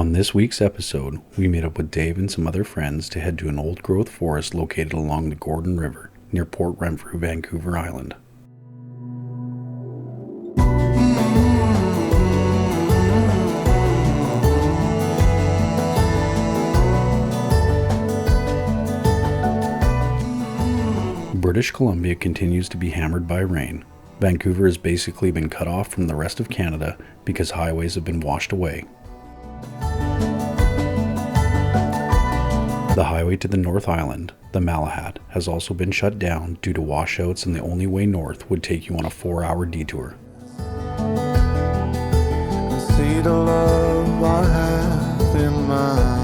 On this week's episode, we meet up with Dave and some other friends to head to an old-growth forest located along the Gordon River near Port Renfrew, Vancouver Island. British Columbia continues to be hammered by rain. Vancouver has basically been cut off from the rest of Canada because highways have been washed away. The highway to the North Island, the Malahat, has also been shut down due to washouts, and the only way north would take you on a 4-hour detour. See the love I have in mind.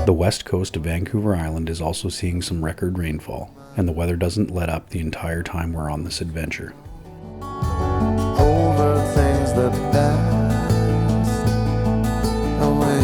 The west coast of Vancouver Island is also seeing some record rainfall, and the weather doesn't let up the entire time we're on this adventure. Over things that passed away.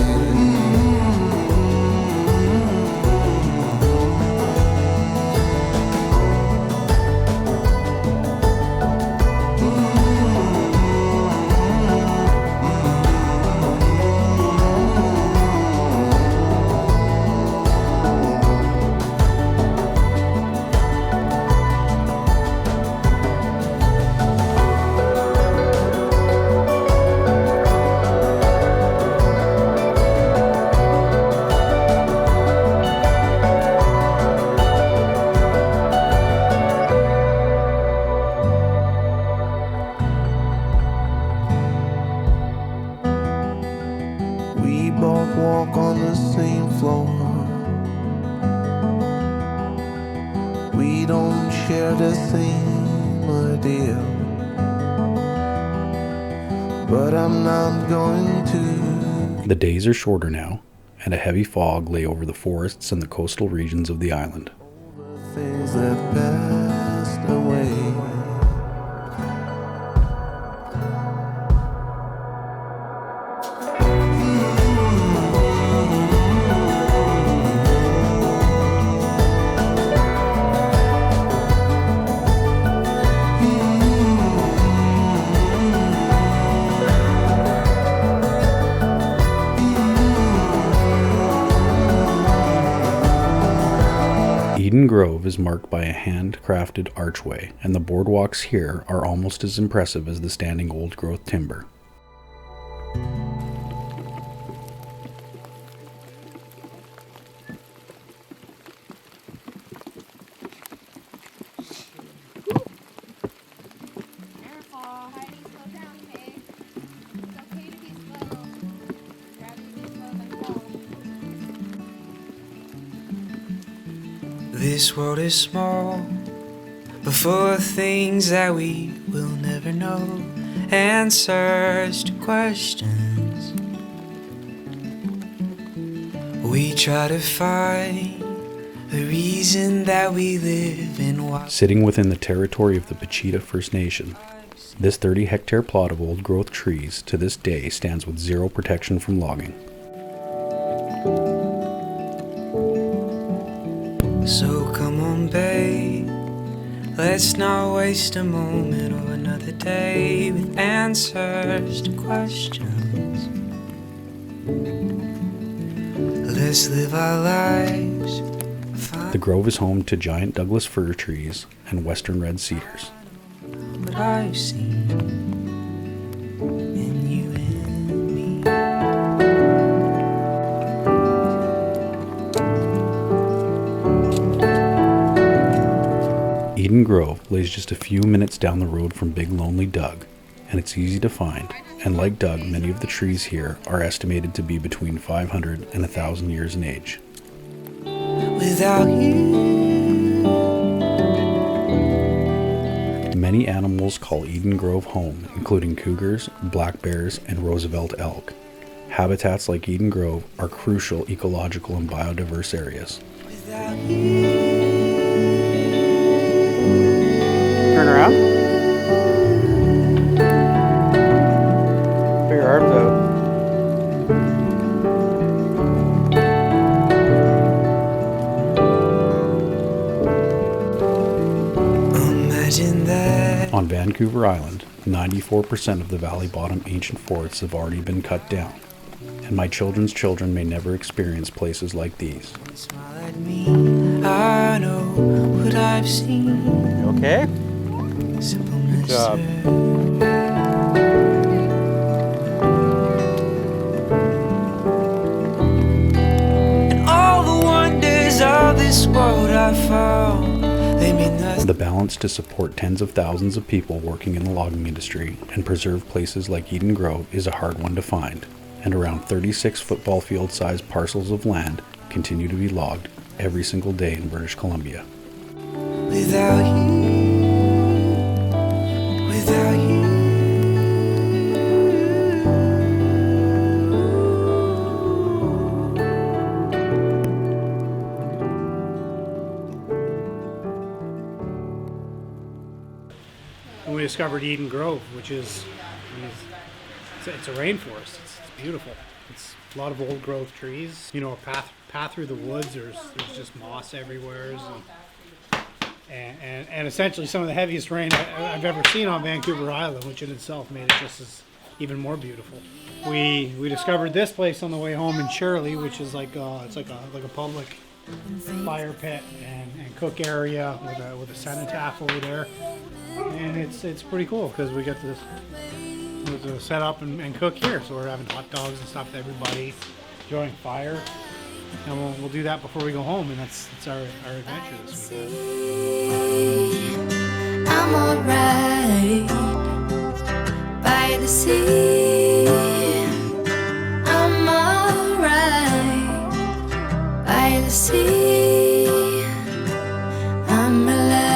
Walk on the same floor. We don't share the same idea, but I'm not going to. The days are shorter now, and a heavy fog lay over the forests and the coastal regions of the island. Things that passed away. Edan Grove is marked by a handcrafted archway, and the boardwalks here are almost as impressive as the standing old-growth timber. This world is small, but full of things that we will never know. Answers to questions we try to find, the reason that we live in. Sitting within the territory of the Pachita First Nation, this 30-hectare plot of old-growth trees to this day stands with zero protection from logging. So come on, babe, let's not waste a moment or another day with answers to questions. Let's live our lives. The grove is home to giant Douglas fir trees and western red cedars. But I've seen in you and me. Edan Grove lays just a few minutes down the road from Big Lonely Doug, and it's easy to find, and like Doug, many of the trees here are estimated to be between 500 and 1,000 years in age. Without you. Many animals call Edan Grove home, including cougars, black bears, and Roosevelt elk. Habitats like Edan Grove are crucial ecological and biodiverse areas. Without you. Turn around. Put your arms out. Imagine that. On Vancouver Island, 94% of the valley bottom ancient forests have already been cut down, and my children's children may never experience places like these. Smile at me, I know what I've seen. You okay? Simple Good job. And all the wonders of this world I found, they mean nothing. The balance to support tens of thousands of people working in the logging industry and preserve places like Edan Grove is a hard one to find, and around 36 football field-sized parcels of land continue to be logged every single day in British Columbia. Without you. And we discovered Edan Grove, which is, it's a rainforest. It's beautiful. It's a lot of old growth trees. You know, a path through the woods. There's just moss everywhere, and essentially some of the heaviest rain I've ever seen on Vancouver Island, which in itself made it just as even more beautiful. We discovered this place on the way home in Shirley, which is like it's like a public fire pit and cook area with a cenotaph over there, and it's pretty cool because we get to set up and cook here. So we're having hot dogs and stuff to everybody, enjoying fire, and we'll do that before we go home, and that's our adventure this week. I'm alright by the sea. I'm alright by the sea. I'm alive.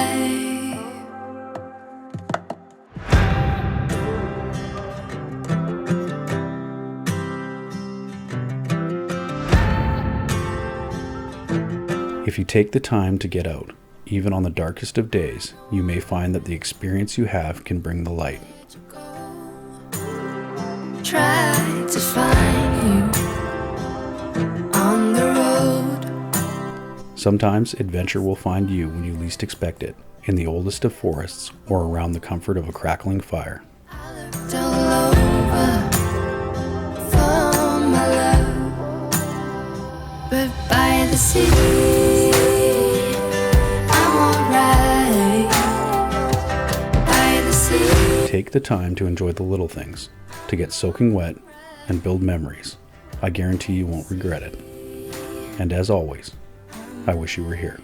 If you take the time to get out, even on the darkest of days, you may find that the experience you have can bring the light. Try to find you on the road. Sometimes adventure will find you when you least expect it, in the oldest of forests or around the comfort of a crackling fire. I looked all over for my love, but by the sea, I'm alright. By the sea. Take the time to enjoy the little things, to get soaking wet and build memories. I guarantee you won't regret it. And as always, I wish you were here.